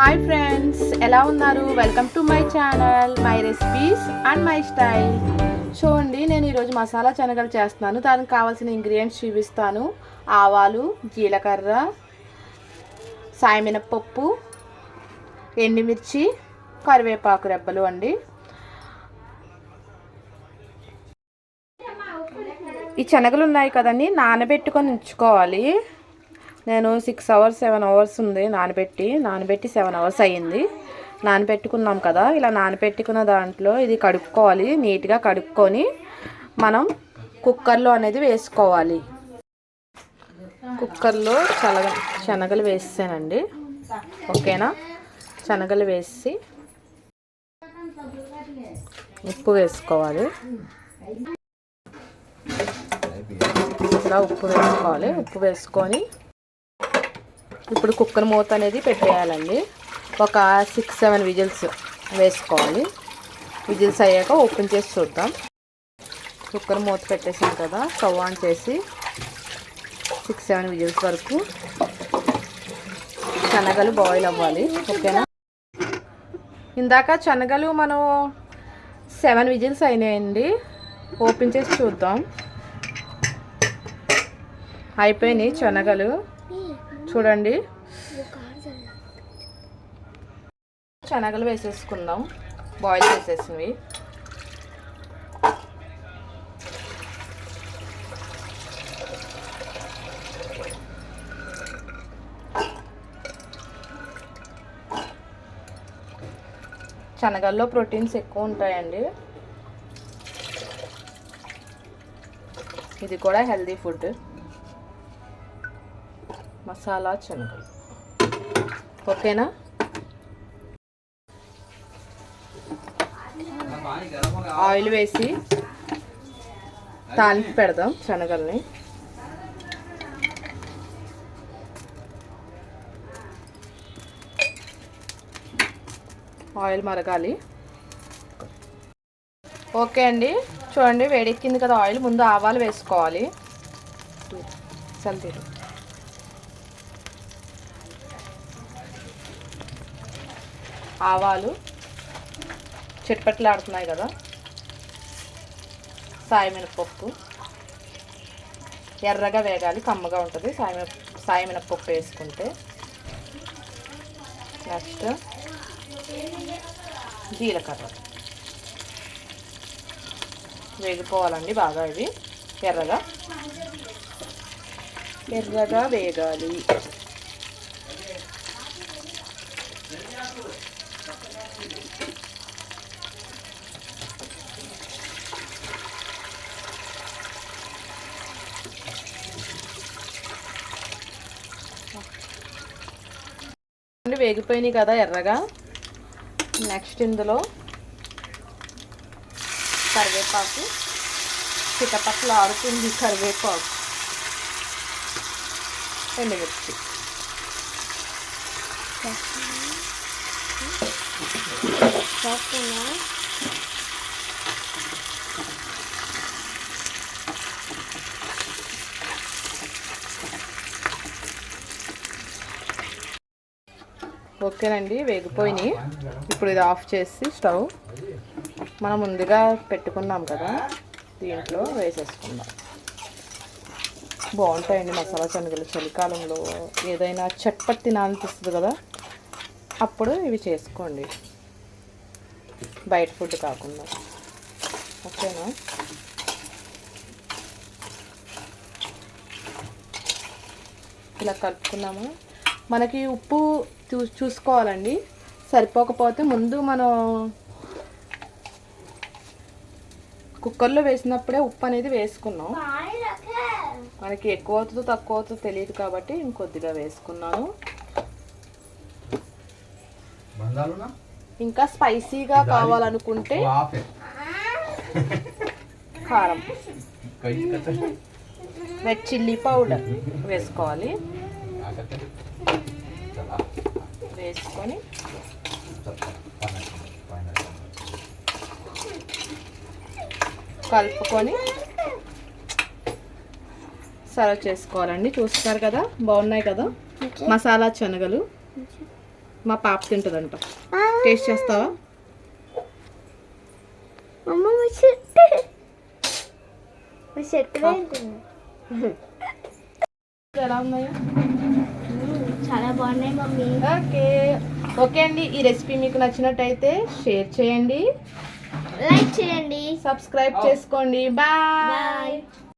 Hi friends, ఎలా ఉన్నారు? Welcome to my channel my recipes and my style. చూడండి, నేను ఈరోజు మసాలా శనగలు చేస్తున్నాను. దానికి కావాల్సిన ఇంగ్రీడియంట్స్ చూపిస్తాను. ఆవాలు, జీలకర్ర, సాయమినపప్పు, ఎండుమిర్చి, కరివేపాకు రెబ్బలు అండి. ఈ శనగలు ఉన్నాయి కదండి, నానబెట్టుకొని ఉంచుకోవాలి. నేను 6 hours 7 hours ఉంది నానబెట్టి 7 hours అయ్యింది. నానబెట్టుకున్నాం కదా, ఇలా నానబెట్టుకున్న దాంట్లో ఇది కడుక్కోవాలి. నీట్గా కడుక్కొని మనం కుక్కర్లో అనేది వేసుకోవాలి. కుక్కర్లో శనగలు వేసానండి. ఓకేనా? శనగలు వేసి ఉప్పు వేసుకోవాలి. ఇలా ఉప్పు వేసుకొని ఇప్పుడు కుక్కర్ మూత అనేది పెట్టేయాలండి. ఒక 6-7 విజిల్స్ వేసుకోవాలి. విజిల్స్ అయ్యాక ఓపెన్ చేసి చూద్దాం. కుక్కర్ మూత పెట్టేసాం కదా, స్టవ్ ఆన్ చేసి 6-7 విజిల్స్ వరకు శనగలు బాయిల్ అవ్వాలి. ఓకేనా? ఇందాక శనగలు మనం 7 విజిల్స్ అయినాయండి. ఓపెన్ చేసి చూద్దాం. అయిపోయినాయి శనగలు. చూడండి, శనగలు వేసేసుకుందాం, బాయిల్ చేసేసినవి. శనగల్లో ప్రోటీన్స్ ఎక్కువ ఉంటాయండి. ఇది కూడా హెల్దీ ఫుడ్. మసాలా శనగలు. ఓకేనా? ఆయిల్ వేసి తాలింపు పెడదాం శనగల్ని. ఆయిల్ మరగాలి. ఓకే అండి, చూడండి వేడెక్కింది కదా ఆయిల్. ముందు ఆవాలు వేసుకోవాలి. చల్తీరు ఆవాలు చిట్పట్లాడుతున్నాయి కదా. సాయమినపప్పు ఎర్రగా వేగాలి, కమ్మగా ఉంటుంది సాయమినపప్పు వేసుకుంటే. నెక్స్ట్ జీలకర్ర వేగిపోవాలండి బాగా. ఇవి ఎర్రగా వేగాలి. వేగిపోయినాయి కదా ఎర్రగా. నెక్స్ట్ ఇందులో కరివేపాకు, చిటపట్లు ఆడుతుంది కరివేపాకు, ఎండుమిర్చి, ఓకేనండి, వేగిపోయినాయి. ఇప్పుడు ఇది ఆఫ్ చేసి స్టవ్ మనం ముందుగా పెట్టుకున్నాం కదా దీంట్లో వేసేసుకుందాం. బాగుంటాయండి మసాలా శనగలు. చలికాలంలో ఏదైనా చట్పట్ తినాలనిపిస్తుంది కదా, అప్పుడు ఇవి చేసుకోండి, బయట ఫుడ్ కాకుండా. ఓకేనా? ఇలా కలుపుకున్నాము. మనకి ఉప్పు చూసుకోవాలండి. సరిపోకపోతే ముందు మనం కుక్కర్లో వేసినప్పుడే ఉప్పు అనేది వేసుకున్నాం. మనకి ఎక్కువ అవుతుందో తక్కువ అవుతుందో తెలియదు కాబట్టి ఇంకొద్దిగా వేసుకున్నాను. ఇంకా స్పైసీగా కావాలనుకుంటే కారం, రెడ్ చిల్లీ పౌడర్ వేసుకోవాలి. వేసుకొని కలుపుకొని సర్వ్ చేసుకోవాలండి. చూస్తున్నారు కదా, బాగున్నాయి కదా మసాలా శనగలు. మా పాప తింటుందంట. టేస్ట్ చేస్తావా? ఎలా ఉన్నాయో? చాలా బాగున్నాయి మమ్మీ. ఓకే అండి, ఈ రెసిపీ మీకు నచ్చినట్టయితే షేర్ చేయండి, లైక్ చేయండి, సబ్స్క్రైబ్ చేసుకోండి. బాయ్. బాయ్.